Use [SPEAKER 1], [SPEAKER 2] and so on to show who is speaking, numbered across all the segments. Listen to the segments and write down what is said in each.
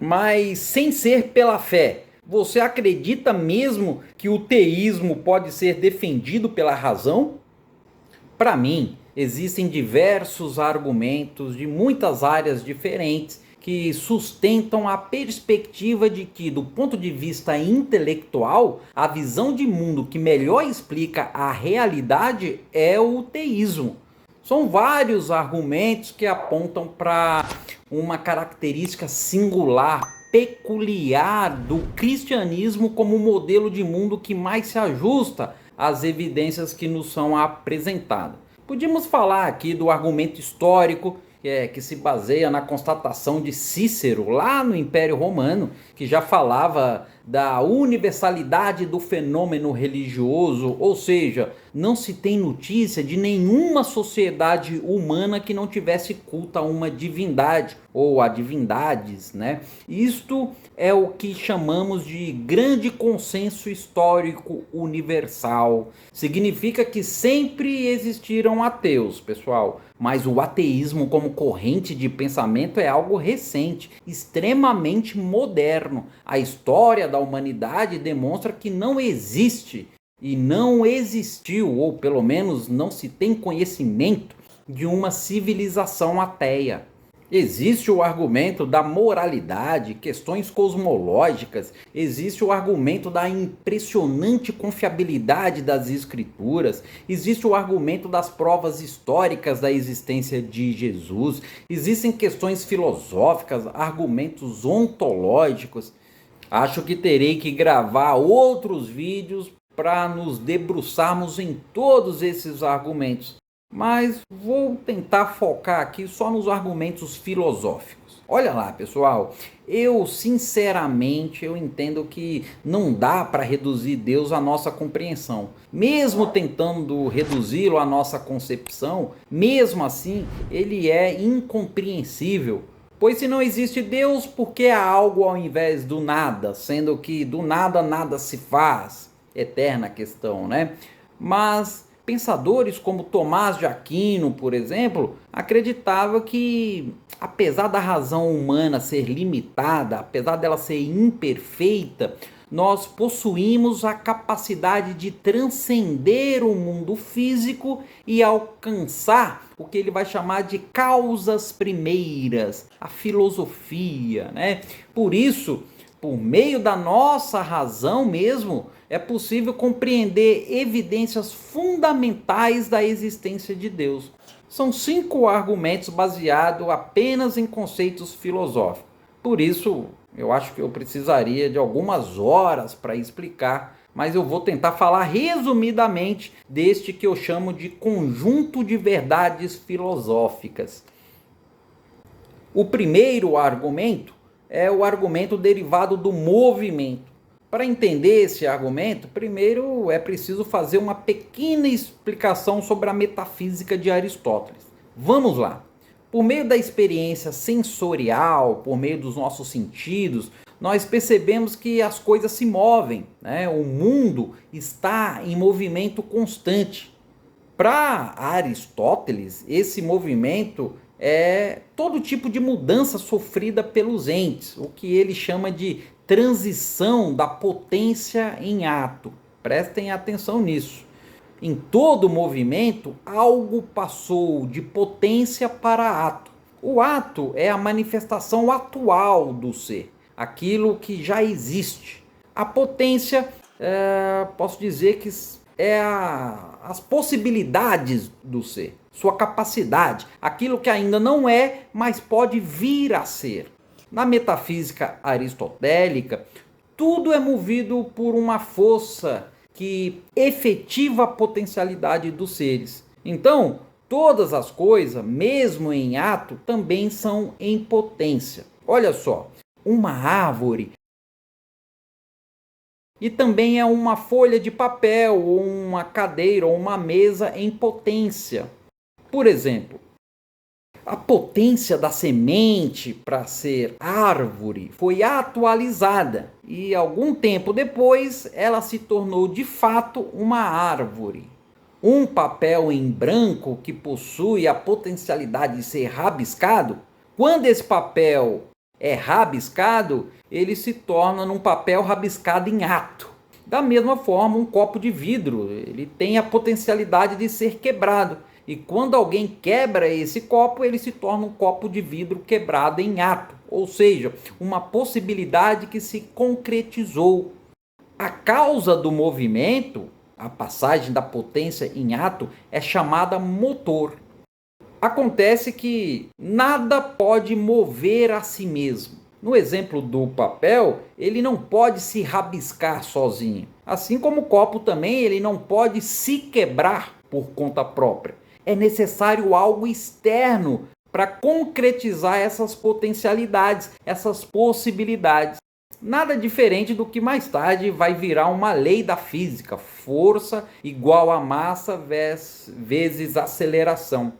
[SPEAKER 1] mas sem ser pela fé. Você acredita mesmo que o teísmo pode ser defendido pela razão? Para mim, existem diversos argumentos de muitas áreas diferentes que sustentam a perspectiva de que, do ponto de vista intelectual, a visão de mundo que melhor explica a realidade é o teísmo. São vários argumentos que apontam para uma característica singular, peculiar do cristianismo como modelo de mundo que mais se ajusta às evidências que nos são apresentadas. Podíamos falar aqui do argumento histórico, que se baseia na constatação de Cícero, lá no Império Romano, que já falava da universalidade do fenômeno religioso, ou seja, não se tem notícia de nenhuma sociedade humana que não tivesse culto a uma divindade, ou a divindades, né? Isto é o que chamamos de grande consenso histórico universal. Significa que sempre existiram ateus, pessoal, mas o ateísmo como corrente de pensamento é algo recente, extremamente moderno. A história da humanidade demonstra que não existe e não existiu, ou pelo menos não se tem conhecimento de uma civilização ateia. Existe o argumento da moralidade, questões cosmológicas, existe o argumento da impressionante confiabilidade das escrituras, existe o argumento das provas históricas da existência de Jesus, existem questões filosóficas, argumentos ontológicos. Acho que terei que gravar outros vídeos para nos debruçarmos em todos esses argumentos. Mas vou tentar focar aqui só nos argumentos filosóficos. Olha lá, pessoal, eu sinceramente entendo que não dá para reduzir Deus à nossa compreensão. Mesmo tentando reduzi-lo à nossa concepção, mesmo assim, ele é incompreensível. Pois se não existe Deus, por que há algo ao invés do nada? Sendo que do nada nada se faz. Eterna questão, né? Mas pensadores como Tomás de Aquino, por exemplo, acreditava que, apesar da razão humana ser limitada, apesar dela ser imperfeita, nós possuímos a capacidade de transcender o mundo físico e alcançar o que ele vai chamar de causas primeiras, a filosofia, né? Por isso, por meio da nossa razão mesmo, é possível compreender evidências fundamentais da existência de Deus. São 5 argumentos baseados apenas em conceitos filosóficos. Por isso, eu acho que eu precisaria de algumas horas para explicar, mas eu vou tentar falar resumidamente deste que eu chamo de conjunto de verdades filosóficas. O primeiro argumento é o argumento derivado do movimento. Para entender esse argumento, primeiro é preciso fazer uma pequena explicação sobre a metafísica de Aristóteles. Vamos lá. Por meio da experiência sensorial, por meio dos nossos sentidos, nós percebemos que as coisas se movem, né? O mundo está em movimento constante. Para Aristóteles, esse movimento é todo tipo de mudança sofrida pelos entes, o que ele chama de transição da potência em ato. Prestem atenção nisso. Em todo movimento, algo passou de potência para ato. O ato é a manifestação atual do ser, aquilo que já existe. A potência, posso dizer que é as possibilidades do ser, sua capacidade, aquilo que ainda não é, mas pode vir a ser. Na metafísica aristotélica, tudo é movido por uma força que efetiva a potencialidade dos seres. Então, todas as coisas, mesmo em ato, também são em potência. Olha só, uma árvore e também é uma folha de papel, ou uma cadeira, ou uma mesa em potência. Por exemplo, a potência da semente para ser árvore foi atualizada e algum tempo depois ela se tornou de fato uma árvore. Um papel em branco que possui a potencialidade de ser rabiscado, quando esse papel é rabiscado, ele se torna num papel rabiscado em ato. Da mesma forma, um copo de vidro, ele tem a potencialidade de ser quebrado. E quando alguém quebra esse copo, ele se torna um copo de vidro quebrado em ato. Ou seja, uma possibilidade que se concretizou. A causa do movimento, a passagem da potência em ato, é chamada motor. Acontece que nada pode mover a si mesmo. No exemplo do papel, ele não pode se rabiscar sozinho. Assim como o copo também, ele não pode se quebrar por conta própria. É necessário algo externo para concretizar essas potencialidades, essas possibilidades. Nada diferente do que mais tarde vai virar uma lei da física: força igual a massa vezes aceleração.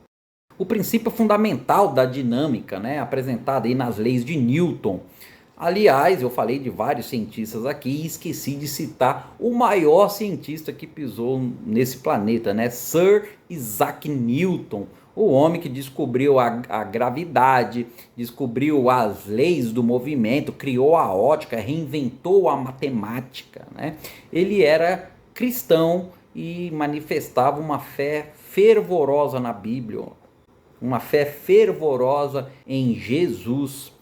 [SPEAKER 1] O princípio fundamental da dinâmica, apresentado aí nas leis de Newton. Aliás, eu falei de vários cientistas aqui e esqueci de citar o maior cientista que pisou nesse planeta, Sir Isaac Newton, o homem que descobriu a gravidade, descobriu as leis do movimento, criou a ótica, reinventou a matemática. Ele era cristão e manifestava uma fé fervorosa na Bíblia, uma fé fervorosa em Jesus.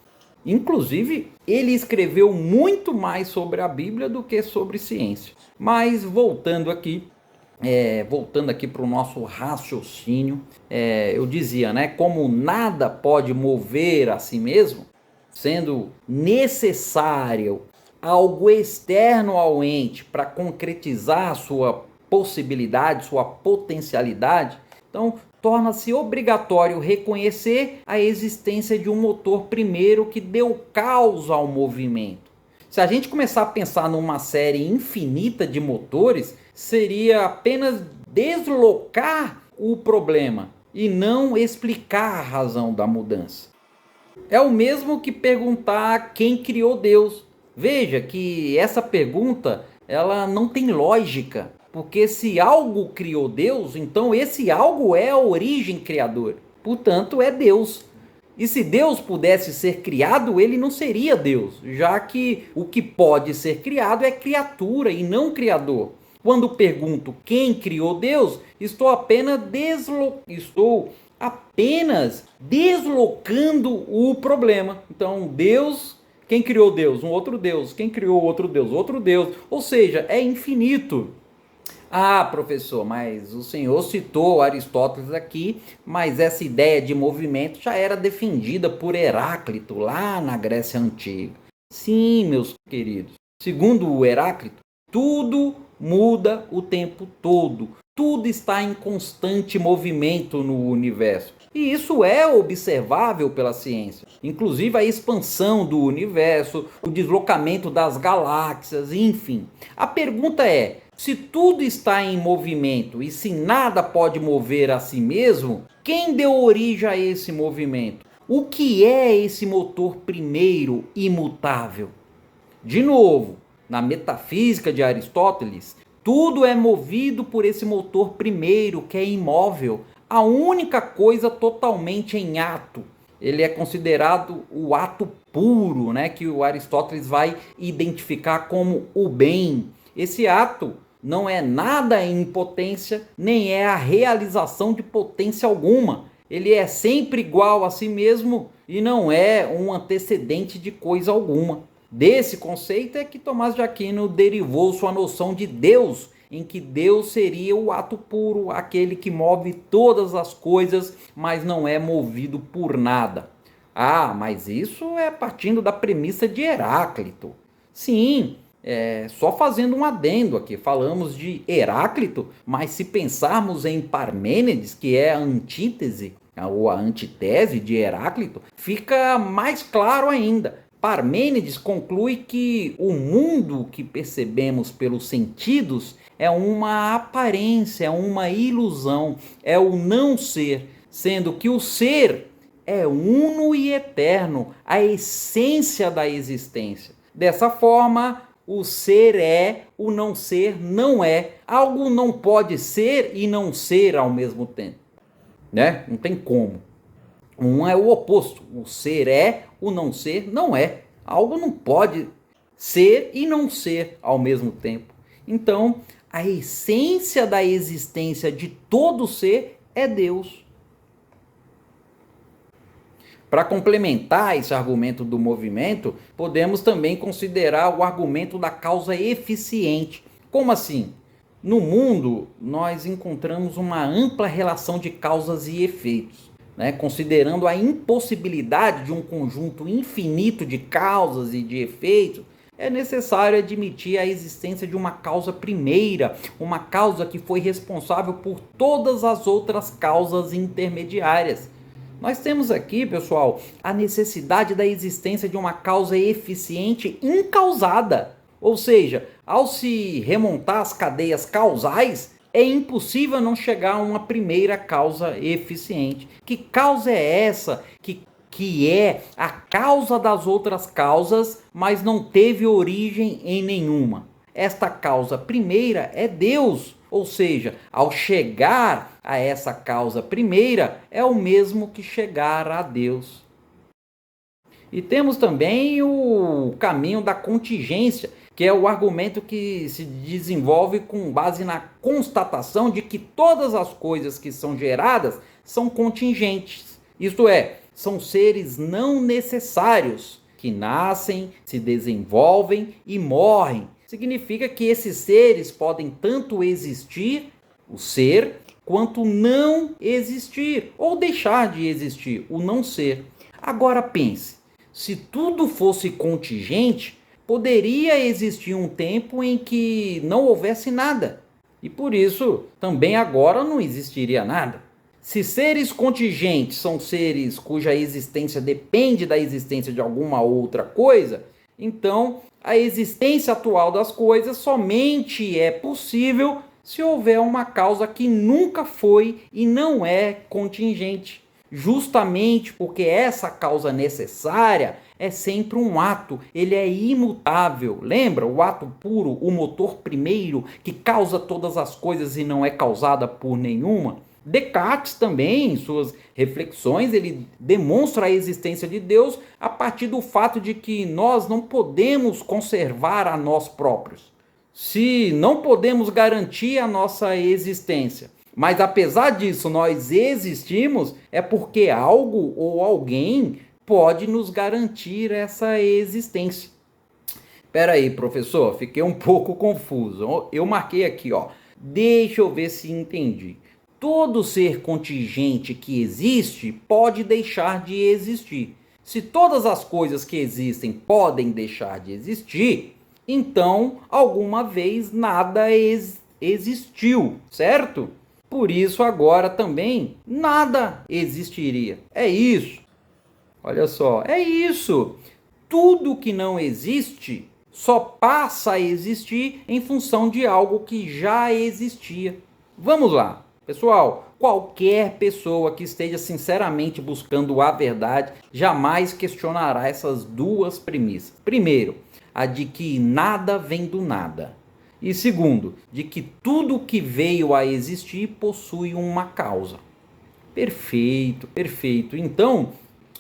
[SPEAKER 1] Inclusive, ele escreveu muito mais sobre a Bíblia do que sobre ciência. Mas voltando aqui para o nosso raciocínio, eu dizia, como nada pode mover a si mesmo, sendo necessário algo externo ao ente para concretizar sua possibilidade, sua potencialidade, então torna-se obrigatório reconhecer a existência de um motor primeiro que deu causa ao movimento. Se a gente começar a pensar numa série infinita de motores, seria apenas deslocar o problema e não explicar a razão da mudança. É o mesmo que perguntar quem criou Deus. Veja que essa pergunta ela não tem lógica. Porque se algo criou Deus, então esse algo é a origem criadora. Portanto, é Deus. E se Deus pudesse ser criado, ele não seria Deus, já que o que pode ser criado é criatura e não criador. Quando pergunto quem criou Deus, estou apenas deslocando o problema. Então, Deus, quem criou Deus? Um outro Deus. Quem criou outro Deus? Outro Deus. Ou seja, é infinito. Ah, professor, mas o senhor citou Aristóteles aqui, mas essa ideia de movimento já era defendida por Heráclito lá na Grécia Antiga. Sim, meus queridos. Segundo o Heráclito, tudo muda o tempo todo. Tudo está em constante movimento no universo. E isso é observável pela ciência. Inclusive a expansão do universo, o deslocamento das galáxias, enfim. A pergunta é: se tudo está em movimento e se nada pode mover a si mesmo, quem deu origem a esse movimento? O que é esse motor primeiro imutável? De novo, na metafísica de Aristóteles, tudo é movido por esse motor primeiro, que é imóvel, a única coisa totalmente em ato. Ele é considerado o ato puro, que o Aristóteles vai identificar como o bem. Esse ato não é nada em potência, nem é a realização de potência alguma. Ele é sempre igual a si mesmo e não é um antecedente de coisa alguma. Desse conceito é que Tomás de Aquino derivou sua noção de Deus, em que Deus seria o ato puro, aquele que move todas as coisas, mas não é movido por nada. Ah, mas isso é partindo da premissa de Heráclito. Sim, só fazendo um adendo aqui, falamos de Heráclito, mas se pensarmos em Parmênides, que é a antítese ou a antitese de Heráclito, fica mais claro ainda. Parmênides conclui que o mundo que percebemos pelos sentidos é uma aparência, é uma ilusão, é o não ser, sendo que o ser é uno e eterno, a essência da existência. Dessa forma, o ser é, o não ser não é. Algo não pode ser e não ser ao mesmo tempo. Não tem como. Um é o oposto. O ser é, o não ser não é. Algo não pode ser e não ser ao mesmo tempo. Então, a essência da existência de todo ser é Deus. Para complementar esse argumento do movimento, podemos também considerar o argumento da causa eficiente. Como assim? No mundo, nós encontramos uma ampla relação de causas e efeitos, né? Considerando a impossibilidade de um conjunto infinito de causas e de efeitos, é necessário admitir a existência de uma causa primeira, uma causa que foi responsável por todas as outras causas intermediárias. Nós temos aqui, pessoal, a necessidade da existência de uma causa eficiente incausada. Ou seja, ao se remontar as cadeias causais, é impossível não chegar a uma primeira causa eficiente. Que causa é essa que é a causa das outras causas, mas não teve origem em nenhuma? Esta causa primeira é Deus. Ou seja, ao chegar a essa causa primeira, é o mesmo que chegar a Deus. E temos também o caminho da contingência, que é o argumento que se desenvolve com base na constatação de que todas as coisas que são geradas são contingentes. Isto é, são seres não necessários, que nascem, se desenvolvem e morrem. Significa que esses seres podem tanto existir, o ser, quanto não existir, ou deixar de existir, o não ser. Agora pense, se tudo fosse contingente, poderia existir um tempo em que não houvesse nada, e por isso também agora não existiria nada. Se seres contingentes são seres cuja existência depende da existência de alguma outra coisa, então a existência atual das coisas somente é possível se houver uma causa que nunca foi e não é contingente. Justamente porque essa causa necessária é sempre um ato, ele é imutável. Lembra o ato puro, o motor primeiro, que causa todas as coisas e não é causada por nenhuma? Descartes também, em suas reflexões, ele demonstra a existência de Deus a partir do fato de que nós não podemos conservar a nós próprios. Se não podemos garantir a nossa existência, mas apesar disso nós existimos, é porque algo ou alguém pode nos garantir essa existência. Espera aí, professor, fiquei um pouco confuso. Eu marquei aqui, ó. Deixa eu ver se entendi. Todo ser contingente que existe pode deixar de existir. Se todas as coisas que existem podem deixar de existir, então alguma vez nada existiu, certo? Por isso agora também nada existiria. É isso. Olha só, é isso. Tudo que não existe só passa a existir em função de algo que já existia. Vamos lá. Pessoal, qualquer pessoa que esteja sinceramente buscando a verdade jamais questionará essas duas premissas. Primeiro, a de que nada vem do nada. E segundo, de que tudo que veio a existir possui uma causa. Perfeito, perfeito. Então,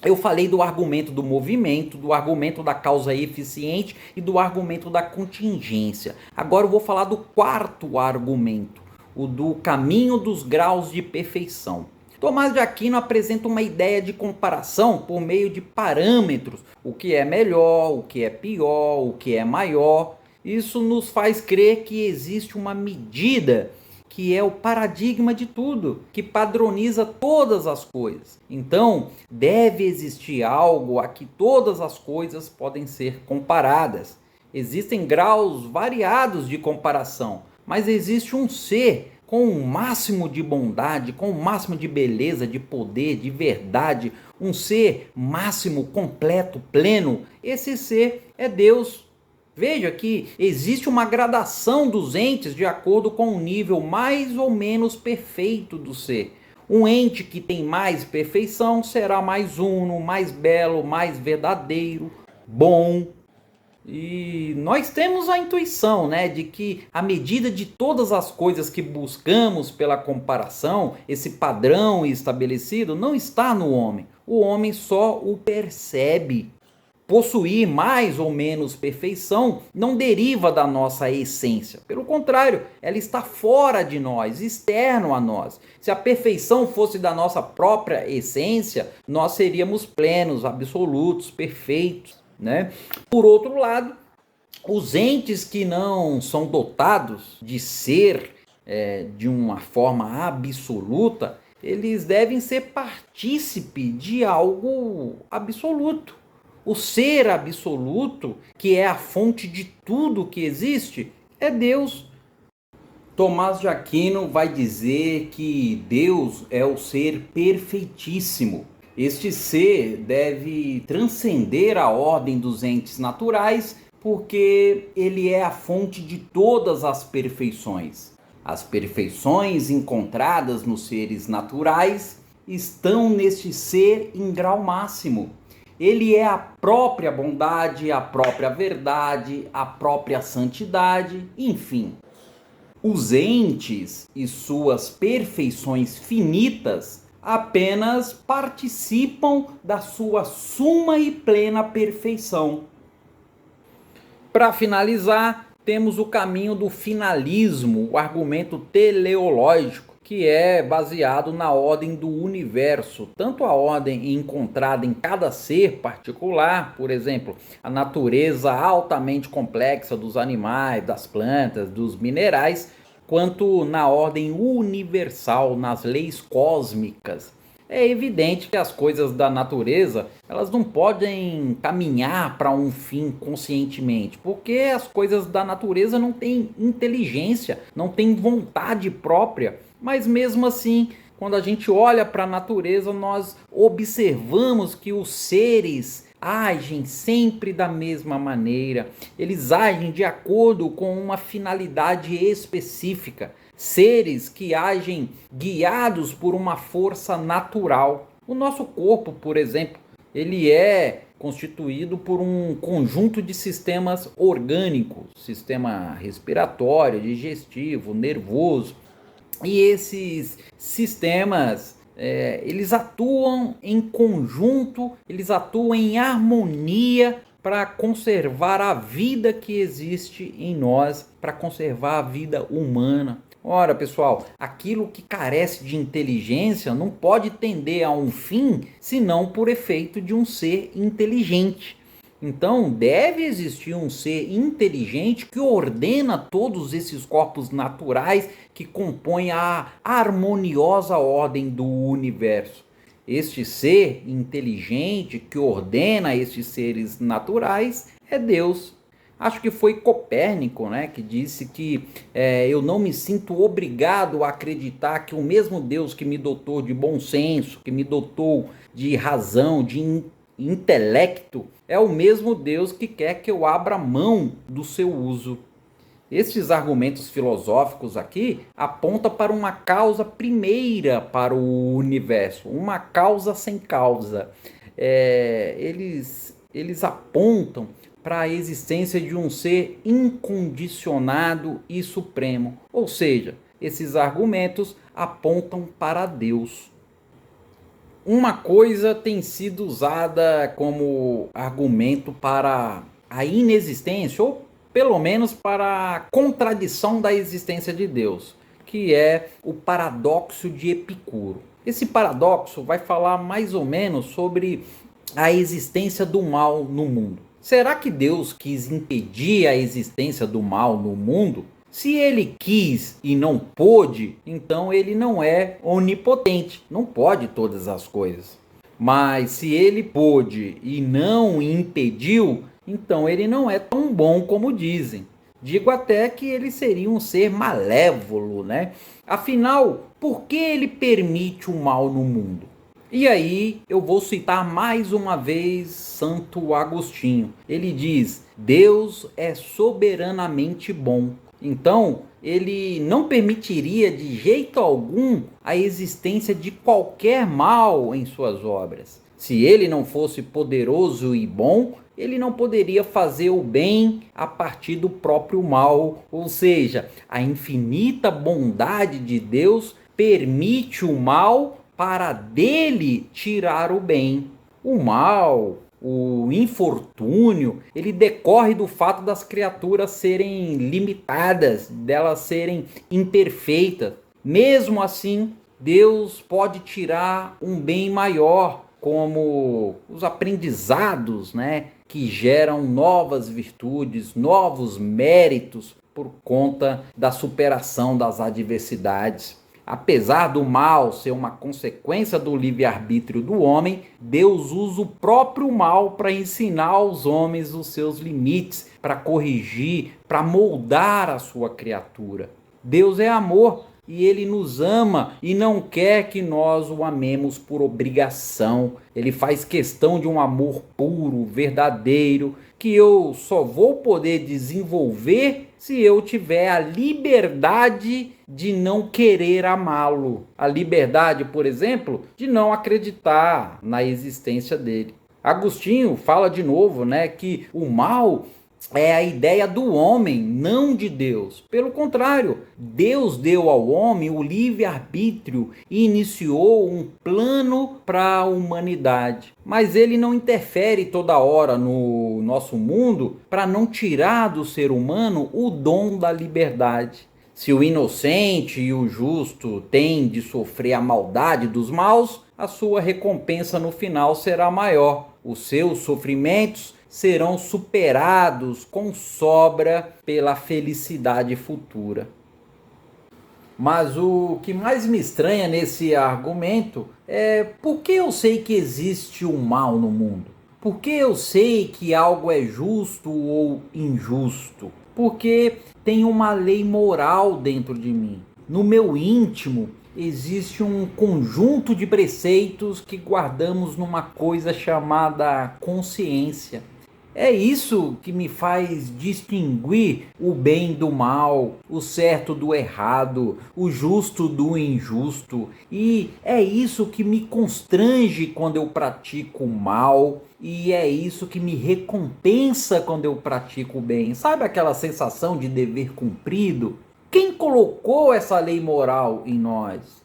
[SPEAKER 1] eu falei do argumento do movimento, do argumento da causa eficiente e do argumento da contingência. Agora eu vou falar do quarto argumento, o do caminho dos graus de perfeição. Tomás de Aquino apresenta uma ideia de comparação por meio de parâmetros, o que é melhor, o que é pior, o que é maior. Isso nos faz crer que existe uma medida que é o paradigma de tudo, que padroniza todas as coisas. Então, deve existir algo a que todas as coisas podem ser comparadas. Existem graus variados de comparação, mas existe um ser com o máximo de bondade, com o máximo de beleza, de poder, de verdade, um ser máximo, completo, pleno. Esse ser é Deus. Veja que existe uma gradação dos entes de acordo com o nível mais ou menos perfeito do ser. Um ente que tem mais perfeição será mais uno, mais belo, mais verdadeiro, bom. E nós temos a intuição, né, de que à medida de todas as coisas que buscamos pela comparação, esse padrão estabelecido não está no homem. O homem só o percebe. Possuir mais ou menos perfeição não deriva da nossa essência. Pelo contrário, ela está fora de nós, externo a nós. Se a perfeição fosse da nossa própria essência, nós seríamos plenos, absolutos, perfeitos, né? Por outro lado, os entes que não são dotados de ser de uma forma absoluta, eles devem ser partícipe de algo absoluto. O ser absoluto, que é a fonte de tudo que existe, é Deus. Tomás de Aquino vai dizer que Deus é o ser perfeitíssimo. Este ser deve transcender a ordem dos entes naturais, porque ele é a fonte de todas as perfeições. As perfeições encontradas nos seres naturais estão neste ser em grau máximo. Ele é a própria bondade, a própria verdade, a própria santidade, enfim. Os entes e suas perfeições finitas apenas participam da sua suma e plena perfeição. Para finalizar, temos o caminho do finalismo, o argumento teleológico, que é baseado na ordem do universo, tanto a ordem encontrada em cada ser particular, por exemplo, a natureza altamente complexa dos animais, das plantas, dos minerais, quanto na ordem universal, nas leis cósmicas. É evidente que as coisas da natureza, elas não podem caminhar para um fim conscientemente, porque as coisas da natureza não têm inteligência, não têm vontade própria. Mas mesmo assim, quando a gente olha para a natureza, nós observamos que os seres agem sempre da mesma maneira. Eles agem de acordo com uma finalidade específica. Seres que agem guiados por uma força natural. O nosso corpo, por exemplo, ele é constituído por um conjunto de sistemas orgânicos, sistema respiratório, digestivo, nervoso. E esses sistemas, eles atuam em conjunto, eles atuam em harmonia para conservar a vida que existe em nós, para conservar a vida humana. Ora, pessoal, aquilo que carece de inteligência não pode tender a um fim, senão por efeito de um ser inteligente. Então, deve existir um ser inteligente que ordena todos esses corpos naturais que compõem a harmoniosa ordem do universo. Este ser inteligente que ordena estes seres naturais é Deus. Acho que foi Copérnico, né, que disse que eu não me sinto obrigado a acreditar que o mesmo Deus que me dotou de bom senso, que me dotou de razão, de intelecto, é o mesmo Deus que quer que eu abra mão do seu uso. Estes argumentos filosóficos aqui apontam para uma causa primeira para o universo, uma causa sem causa. Eles apontam para a existência de um ser incondicionado e supremo. Ou seja, esses argumentos apontam para Deus. Uma coisa tem sido usada como argumento para a inexistência, ou pelo menos para a contradição da existência de Deus, que é o paradoxo de Epicuro. Esse paradoxo vai falar mais ou menos sobre a existência do mal no mundo. Será que Deus quis impedir a existência do mal no mundo? Se ele quis e não pôde, então ele não é onipotente, não pode todas as coisas. Mas se ele pôde e não impediu, então ele não é tão bom como dizem. Digo até que ele seria um ser malévolo, né? Afinal, por que ele permite o mal no mundo? E aí eu vou citar mais uma vez Santo Agostinho. Ele diz: Deus é soberanamente bom. Então, ele não permitiria de jeito algum a existência de qualquer mal em suas obras. Se ele não fosse poderoso e bom, ele não poderia fazer o bem a partir do próprio mal. Ou seja, a infinita bondade de Deus permite o mal para dele tirar o bem. O mal, o infortúnio, ele decorre do fato das criaturas serem limitadas, delas serem imperfeitas. Mesmo assim, Deus pode tirar um bem maior, como os aprendizados, que geram novas virtudes, novos méritos por conta da superação das adversidades. Apesar do mal ser uma consequência do livre-arbítrio do homem, Deus usa o próprio mal para ensinar aos homens os seus limites, para corrigir, para moldar a sua criatura. Deus é amor e Ele nos ama e não quer que nós o amemos por obrigação. Ele faz questão de um amor puro, verdadeiro, que eu só vou poder desenvolver se eu tiver a liberdade de não querer amá-lo. A liberdade, por exemplo, de não acreditar na existência dele. Agostinho fala de novo, que o mal é a ideia do homem, não de Deus. Pelo contrário, Deus deu ao homem o livre-arbítrio e iniciou um plano para a humanidade. Mas ele não interfere toda hora no nosso mundo para não tirar do ser humano o dom da liberdade. Se o inocente e o justo têm de sofrer a maldade dos maus, a sua recompensa no final será maior. Os seus sofrimentos serão superados com sobra pela felicidade futura. Mas o que mais me estranha nesse argumento é por que eu sei que existe o mal no mundo? Por que eu sei que algo é justo ou injusto? Porque tem uma lei moral dentro de mim. No meu íntimo existe um conjunto de preceitos que guardamos numa coisa chamada consciência. É isso que me faz distinguir o bem do mal, o certo do errado, o justo do injusto. E é isso que me constrange quando eu pratico o mal. E é isso que me recompensa quando eu pratico o bem. Sabe aquela sensação de dever cumprido? Quem colocou essa lei moral em nós?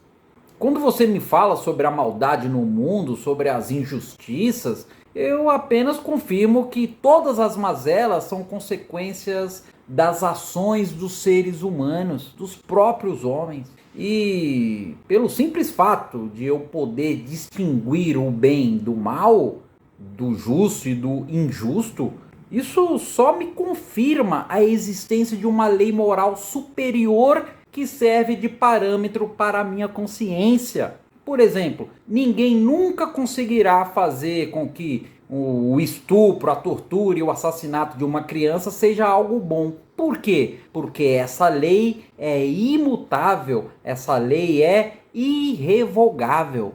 [SPEAKER 1] Quando você me fala sobre a maldade no mundo, sobre as injustiças, eu apenas confirmo que todas as mazelas são consequências das ações dos seres humanos, dos próprios homens. E pelo simples fato de eu poder distinguir o bem do mal, do justo e do injusto, isso só me confirma a existência de uma lei moral superior que serve de parâmetro para a minha consciência. Por exemplo, ninguém nunca conseguirá fazer com que o estupro, a tortura e o assassinato de uma criança seja algo bom. Por quê? Porque essa lei é imutável, essa lei é irrevogável.